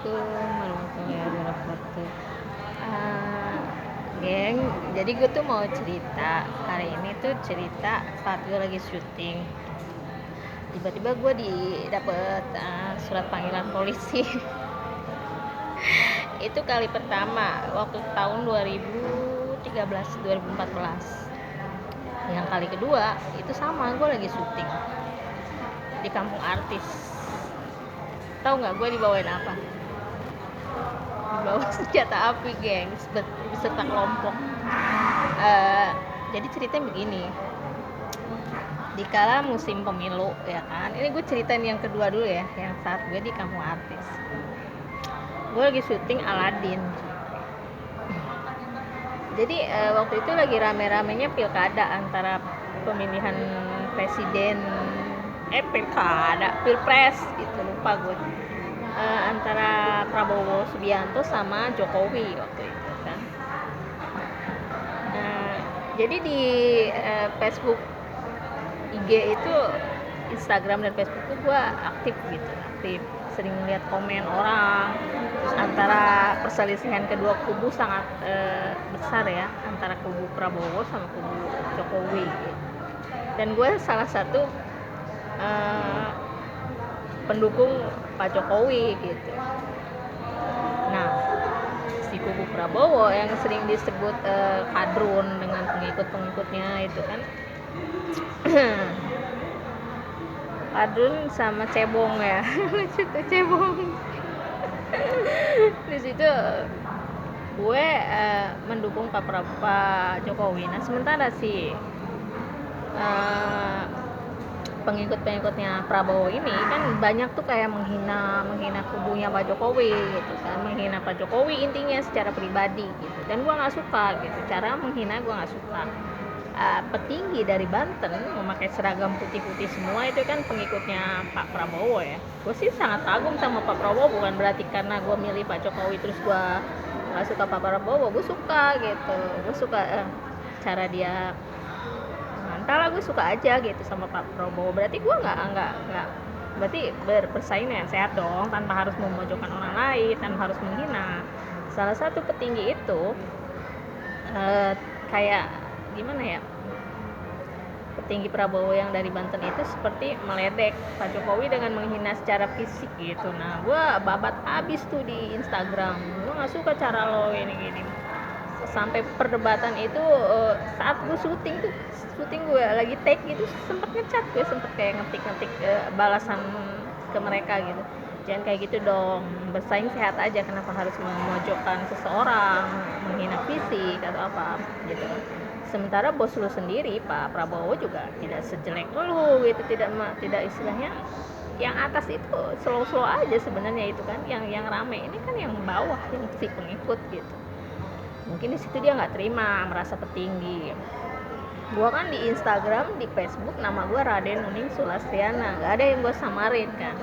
Assalamualaikum warahmatullahi wabarakatuh. Ah, Geng, jadi gue tuh mau cerita hari ini tuh cerita saat gue lagi syuting. Tiba-tiba gue dapet surat panggilan polisi. Itu kali pertama waktu tahun 2013 2014. Yang kali kedua itu sama, gue lagi syuting di kampung artis. Tahu nggak gue dibawain apa? Dibawa senjata api, geng, beserta kelompok. Jadi ceritanya begini, di kala musim pemilu ya kan, ini gue ceritain yang kedua dulu ya, yang saat gue di kampung artis. Gue lagi syuting Aladin. Jadi waktu itu lagi rame-ramenya pilkada antara pemilihan presiden, pilpres gitu, lupa gue, antara Prabowo Subianto sama Jokowi waktu itu kan. Jadi di Facebook, IG itu, Instagram dan Facebook itu gue aktif, sering lihat komen orang. Terus antara perselisihan kedua kubu sangat besar ya, antara kubu Prabowo sama kubu Jokowi gitu. Dan gue salah satu pendukung Pak Jokowi gitu. Nah, si kubu Prabowo yang sering disebut kadrun dengan pengikut-pengikutnya itu kan, kadrun sama cebong ya. Lucu tuh, cebong. Di situ gue mendukung Pak Jokowi. Nah, sementara si pengikut-pengikutnya Prabowo ini kan banyak tuh kayak menghina kubunya Pak Jokowi gitu kan, menghina Pak Jokowi intinya secara pribadi gitu. Dan gue nggak suka gitu, cara menghina gue nggak suka. Petinggi dari Banten memakai seragam putih-putih semua itu kan pengikutnya Pak Prabowo ya. Gue sih sangat kagum sama Pak Prabowo, bukan berarti karena gue milih Pak Jokowi terus gue nggak suka Pak Prabowo. Gue suka gitu, gue suka cara dia. Entahlah, gue suka aja gitu sama Pak Prabowo. Berarti gue nggak berarti bersaing yang sehat dong, tanpa harus memojokkan orang lain, tanpa harus menghina. Salah satu petinggi itu kayak gimana ya, petinggi Prabowo yang dari Banten itu seperti meledek Pak Jokowi dengan menghina secara fisik gitu. Nah, gue babat abis tuh di Instagram. Gue nggak suka cara lo ini. Sampai perdebatan itu saat gue syuting gue lagi take gitu, sempet ngecat, gue sempet kayak ngetik balasan ke mereka gitu. Jangan kayak gitu dong, bersaing sehat aja, kenapa harus memojokkan seseorang, menghina fisik atau apa gitu. Sementara bos lu sendiri Pak Prabowo juga tidak sejelek lu gitu, tidak istilahnya yang atas itu slow aja sebenarnya itu kan, yang rame ini kan yang bawah, yang si pengikut gitu. Mungkin di situ dia nggak terima, merasa petinggi. Gue kan di Instagram, di Facebook nama gue Raden Nuning Sulastiana, nggak ada yang gue samarin kan.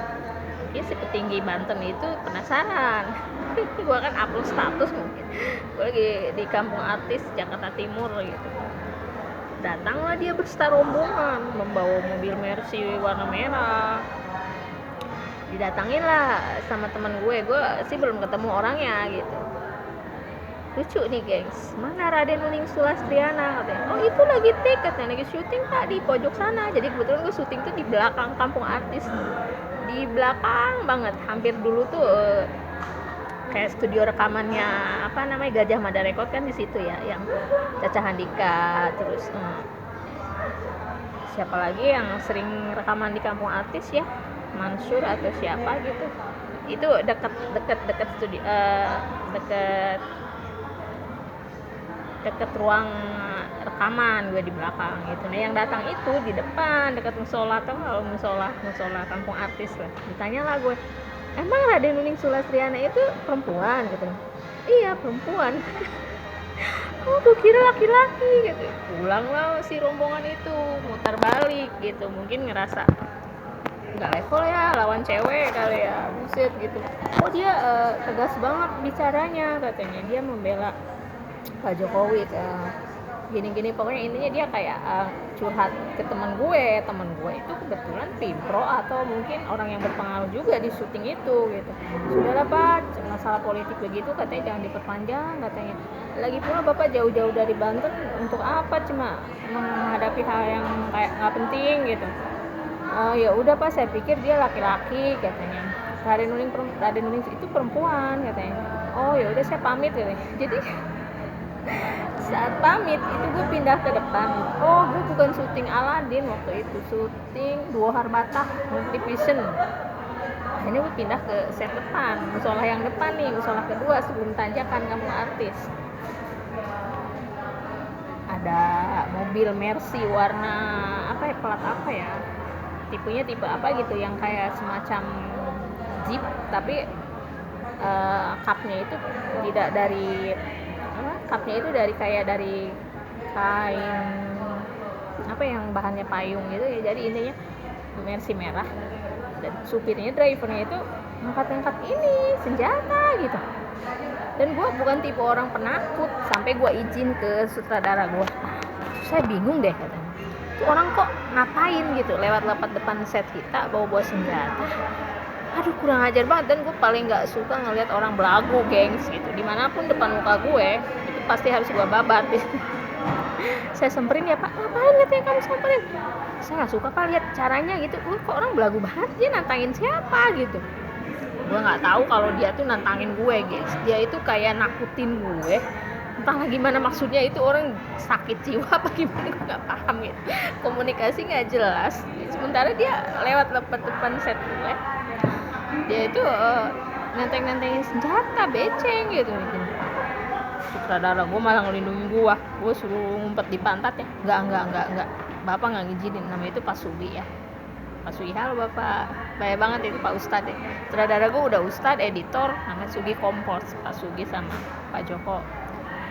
Mungkin si petinggi Banten itu penasaran. Gue kan upload status, mungkin gue lagi di kampung artis Jakarta Timur gitu. Datanglah dia berserta rombongan membawa mobil Mercy warna merah. Didatangin lah sama teman gue sih belum ketemu orangnya gitu. Lucu nih gengs, mana Raden Nuning Sulastiana katanya. Oh itu lagi take katanya, lagi syuting pak di pojok sana. Jadi kebetulan gue syuting tuh di belakang kampung artis, di belakang banget. Hampir dulu tuh kayak studio rekamannya apa namanya, Gajah Mada Record kan di situ ya, yang Caca Handika, terus siapa lagi yang sering rekaman di kampung artis ya, Mansur atau siapa gitu. Itu dekat studio, deket ruang rekaman gue di belakang gitu. Nah yang datang itu di depan dekat musola, atau kalau musola kampung artis lah. Ditanya lah gue, emang Raden Nuning Sulastiana itu perempuan gitu? Iya perempuan. Oh gue kira laki-laki gitu. Pulang lah si rombongan itu, mutar balik gitu, mungkin ngerasa nggak level ya lawan cewek kali ya, buset gitu. Oh dia tegas banget bicaranya katanya, dia membela Pak Jokowi kan. gini-gini, pokoknya intinya dia kayak curhat ke teman gue itu kebetulan pimpro atau mungkin orang yang berpengaruh juga di syuting itu gitu. Sudahlah Pak, masalah politik begitu katanya jangan diperpanjang katanya, lagi pula Bapak jauh-jauh dari Banten untuk apa, cuma menghadapi hal yang kayak nggak penting gitu. Oh ya udah Pak, saya pikir dia laki-laki katanya. Raden Nuning itu perempuan katanya. Oh ya udah saya pamit katanya. Jadi saat pamit itu gue pindah ke depan. Oh gue bukan syuting Aladin waktu itu, syuting Dua Harbatah Multivision. Ini gue pindah ke set depan, musola yang depan nih, musola kedua sebelum tanjakan Kampung Artis. Ada mobil Mercy warna apa ya, plat apa ya, tipenya tipe apa gitu, yang kayak semacam Jeep tapi cupnya itu tidak dari cupnya itu dari kayak dari kain apa yang bahannya payung gitu ya. Jadi intinya Mercy merah dan supirnya, drivernya itu ngangkat-ngangkat ini senjata gitu. Dan gue bukan tipe orang penakut, sampai gue izin ke sutradara gue, saya bingung deh katanya, itu orang kok ngapain gitu lewat depan set kita bawa senjata. Aduh kurang ajar banget. Dan gue paling nggak suka ngelihat orang belagu gengs gitu dimanapun depan muka gue, itu pasti harus gue babat. Saya semperin, ya Pak ngapain katanya kamu samperin, saya nggak suka Pak lihat caranya gitu. Kok orang belagu banget, dia nantangin siapa gitu. Gue nggak tahu kalau dia tuh nantangin gue guys, dia itu kayak nakutin gue, entahlah gimana maksudnya, itu orang sakit jiwa apa gimana gue nggak paham gitu, komunikasi nggak jelas. Sementara dia lewat depan set gue, dia itu nenteng-nentengin senjata beceng gitu. Sutradara gue malah ngelindungin gue suruh ngumpet di pantat ya, enggak, bapak nggak ngizinin, namanya itu Pak Sugi ya, Pak Sugi, halo Bapak, baik banget itu Pak Ustadz ya. Sutradara gue udah Ustadz, editor namanya Sugi Kompos, Pak Sugi sama Pak Joko,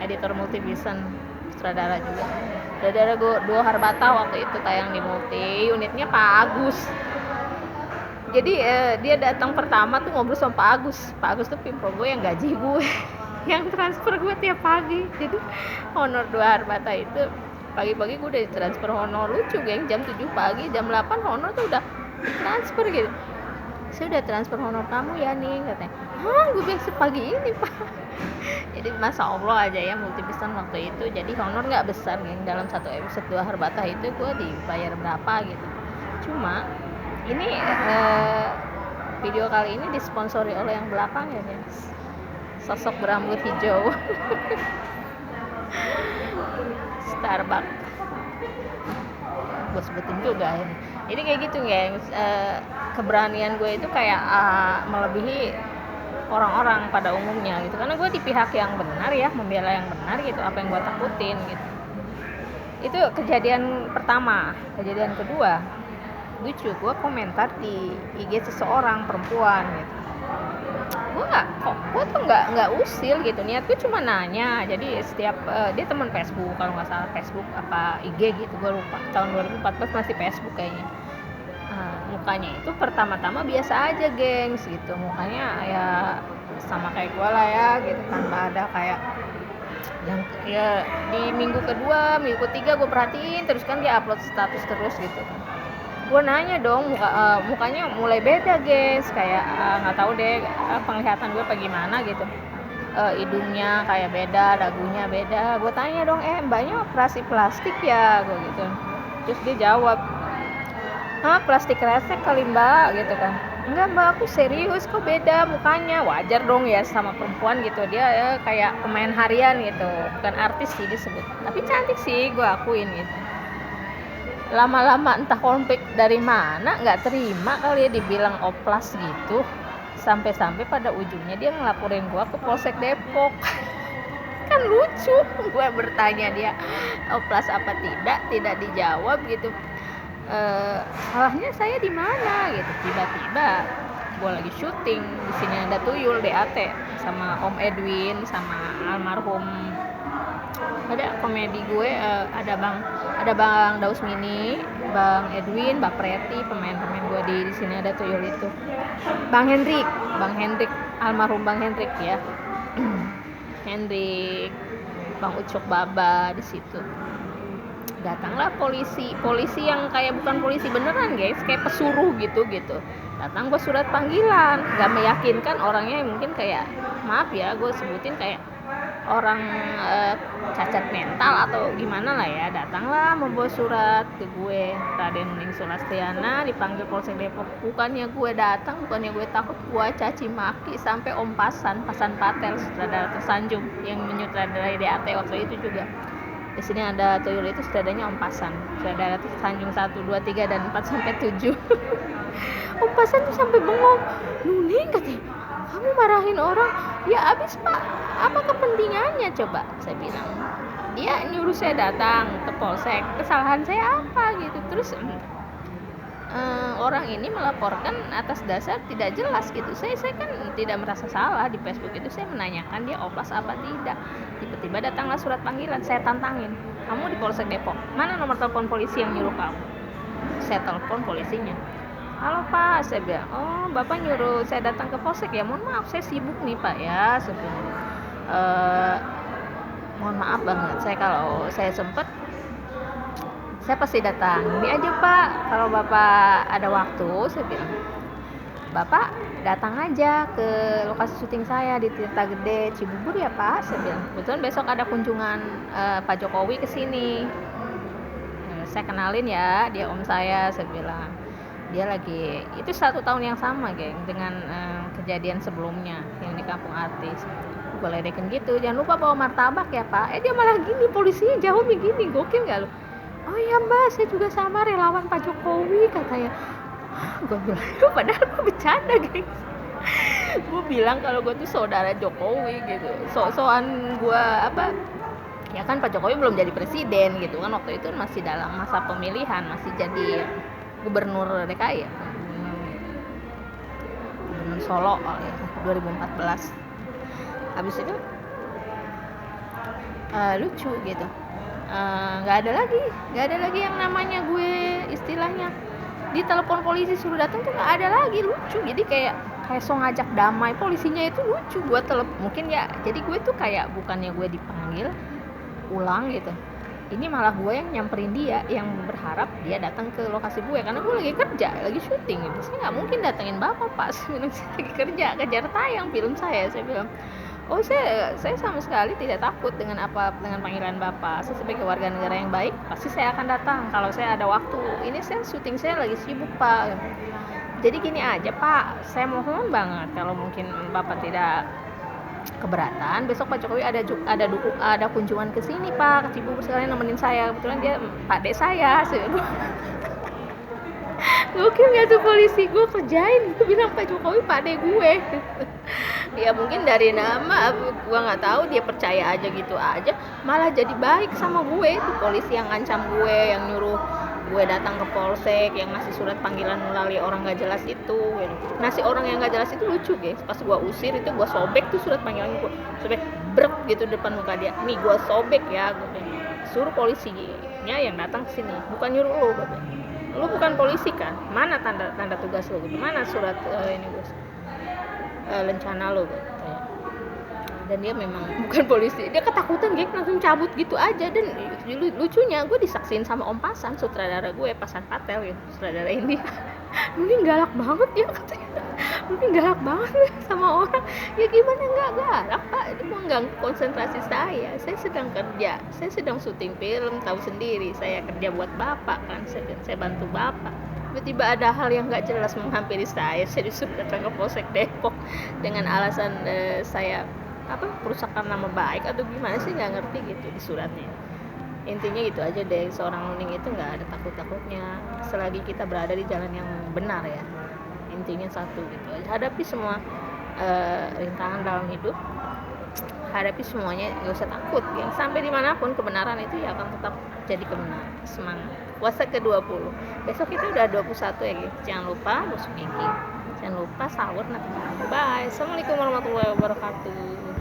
editor Multivision, sutradara juga. Sutradara gue Dua Harbatah waktu itu tayang di Multi, unitnya Pak Agus. Jadi dia datang pertama tuh ngobrol sama Pak Agus tuh pimpro gue yang gaji gue yang transfer gue tiap pagi. Jadi honor Dua Harbatah itu pagi-pagi gue udah transfer honor, lucu geng, jam 7 pagi, jam 8 honor tuh udah transfer gitu. Saya udah transfer honor kamu ya nih katanya. Gue bilang sepagi ini Pak. Jadi Masya Allah aja ya Multivision waktu itu, jadi honor gak besar geng, dalam satu episode Dua Harbatah itu gue dibayar berapa gitu. Cuma ini video kali ini disponsori oleh yang belakang ya guys, sosok berambut hijau. Starbucks, gue sebutin juga ini. Jadi kayak gitu gengs, keberanian gue itu kayak melebihi orang-orang pada umumnya gitu, karena gue di pihak yang benar ya, membela yang benar gitu, apa yang gue takutin gitu. Itu kejadian pertama. Kejadian kedua, lucu, gue komentar di IG seseorang perempuan gitu. Gue tuh nggak usil gitu, niat gue cuma nanya. Jadi setiap dia teman Facebook kalau nggak salah, Facebook apa IG gitu, gue lupa, tahun 2014 masih Facebook kayaknya. Mukanya itu pertama-tama biasa aja gengs gitu, mukanya ya sama kayak gue lah ya gitu, tanpa ada kayak yang ya. Di minggu kedua, minggu ketiga gue perhatiin terus kan dia upload status terus gitu. Gue nanya dong, mukanya mulai beda guys, kayak nggak tahu deh penglihatan gue apa gimana gitu, hidungnya kayak beda, dagunya beda. Gue tanya dong, mbaknya operasi plastik ya, gue gitu. Terus dia jawab, plastik resek kali mbak gitu kan. Enggak mbak, aku serius kok, beda mukanya. Wajar dong ya sama perempuan gitu, dia kayak pemain harian gitu, bukan artis sih disebut, tapi cantik sih gue akuin gitu. Lama-lama entah konflik dari mana, nggak terima kali ya dibilang oplas gitu, sampai-sampai pada ujungnya dia ngelaporin gue ke Polsek Depok. Kan lucu, gue bertanya dia oplas apa tidak dijawab gitu. Salahnya saya di mana gitu. Tiba-tiba gue lagi syuting di sini ada tuyul DAT sama Om Edwin sama almarhum, ada komedi gue, ada Bang Daus Mini, Bang Edwin, Mbak Preti, pemain-pemain gue di sini ada tuyul itu. Bang Hendrik, almarhum Bang Hendrik ya. Hendrik Bang Ucok Baba di situ. Datanglah polisi yang kayak bukan polisi beneran guys, kayak pesuruh gitu. Datang, gue surat panggilan, nggak meyakinkan orangnya, mungkin kayak, maaf ya gue sebutin, kayak orang cacat mental atau gimana lah ya. Datanglah membawa surat ke gue, Raden Uning Sulastiana dipanggil Polsek Depok. Bukannya gue datang, bukannya gue takut, gue caci maki sampai Om Pasan Patel, sutradara tersanjung yang menyutradarai DAT waktu itu juga. Di sini ada tuyul itu sutradaranya Om Pasan, sutradara tersanjung 1, 2, 3 dan 4 sampai 7. Om Pasan tuh sampai bengong, Nuning katanya, kamu marahin orang, ya abis pak, apa kepentingannya coba, saya bilang. Dia nyuruh saya datang ke polsek, kesalahan saya apa gitu. Terus orang ini melaporkan atas dasar tidak jelas gitu. Saya kan tidak merasa salah. Di Facebook itu saya menanyakan dia oplas apa tidak. Tiba-tiba datanglah surat panggilan, saya tantangin, kamu di Polsek Depok, mana nomor telepon polisi yang nyuruh kamu? Saya telepon polisinya, halo pak, saya bilang, oh bapak nyuruh saya datang ke polsek ya, mohon maaf saya sibuk nih pak ya, sebenarnya mohon maaf banget, kalau saya sempet saya pasti datang, ini aja pak, kalau bapak ada waktu, saya bilang, bapak datang aja ke lokasi syuting saya di Tirta Gede Cibubur ya pak, saya bilang. Kebetulan besok ada kunjungan Pak Jokowi ke sini. Saya kenalin ya, dia om saya bilang. Dia lagi, itu 1 tahun yang sama geng dengan kejadian sebelumnya yang di Kampung Artis. Gue ledekin gitu, jangan lupa bawa martabak ya pak. Dia malah gini, polisinya jawabnya gini, gokil gak lu? Oh iya mbak, saya juga sama relawan Pak Jokowi katanya. Gue bilang, padahal gue bercanda guys. Gue bilang kalau gue tuh saudara Jokowi gitu, so-soan gue apa, ya kan Pak Jokowi belum jadi presiden gitu kan, waktu itu masih dalam masa pemilihan, masih jadi gubernur DKI ya, gubernur Solo ya, 2014. Habis itu lucu gitu, nggak ada lagi yang namanya gue istilahnya di telepon polisi suruh datang tuh nggak ada lagi, lucu. Jadi kayak so ngajak damai, polisinya itu lucu buat mungkin ya, jadi gue tuh kayak bukannya gue dipanggil ulang gitu, ini malah gue yang nyamperin dia, yang berharap dia datang ke lokasi gue karena gue lagi kerja, lagi syuting gitu. Saya nggak mungkin datengin bapak pas saya lagi kerja, kejar tayang film saya bilang, oh saya sama sekali tidak takut dengan panggilan bapak. Saya sebagai warga negara yang baik pasti saya akan datang kalau saya ada waktu. Ini saya syuting, saya lagi sibuk pak. Jadi gini aja pak, saya mohon banget kalau mungkin bapak tidak keberatan, besok Pak Jokowi ada kunjungan ke sini pak, ke Cibubur, sekalian nemenin saya, kebetulan dia Pak Dek saya. Gokil gak tuh polisi, gue kerjain, gue bilang Pak Jokowi Pak Dek gue. Ya mungkin dari nama gue nggak tahu, dia percaya aja gitu aja, malah jadi baik sama gue tuh polisi yang ngancam gue, yang nyuruh gue datang ke polsek, yang ngasih surat panggilan melalui orang gak jelas itu gitu. Ngasih orang yang gak jelas itu lucu guys, pas gue usir itu gue sobek tuh surat panggilan, gue sobek brek gitu depan muka dia, nih gue sobek ya, gue suruh polisinya yang datang ke sini, bukan nyuruh lo, lu bukan polisi kan, mana tanda tugas lo gitu, mana surat ini gue lencana lo gitu. Dan dia memang bukan polisi, dia ketakutan geng, langsung cabut gitu aja. Dan lucunya gue disaksin sama Om Pasan, sutradara gue, Pasan Patel gitu, sutradara ini. Ini galak banget ya katanya, ini galak banget sama orang. Ya gimana nggak galak pak, ini mau mengganggu konsentrasi saya sedang kerja, saya sedang syuting film, tahu sendiri saya kerja buat bapak kan, saya bantu bapak. Tiba-tiba ada hal yang nggak jelas menghampiri saya disuruh datang ke Polsek Depok dengan alasan saya perusakan nama baik atau gimana sih, nggak ngerti gitu di suratnya. Intinya gitu aja deh, seorang Nuning itu nggak ada takutnya selagi kita berada di jalan yang benar ya. Intinya satu gitu aja, hadapi semua rintangan dalam hidup, hadapi semuanya, nggak usah takut ya. Sampai dimanapun kebenaran itu ya akan tetap jadi kebenaran. Semangat. Puasa ke-20 besok kita udah 21 ya guys. Jangan lupa busuk gigi, jangan lupa sahur nanti. Bye. Assalamualaikum warahmatullahi wabarakatuh.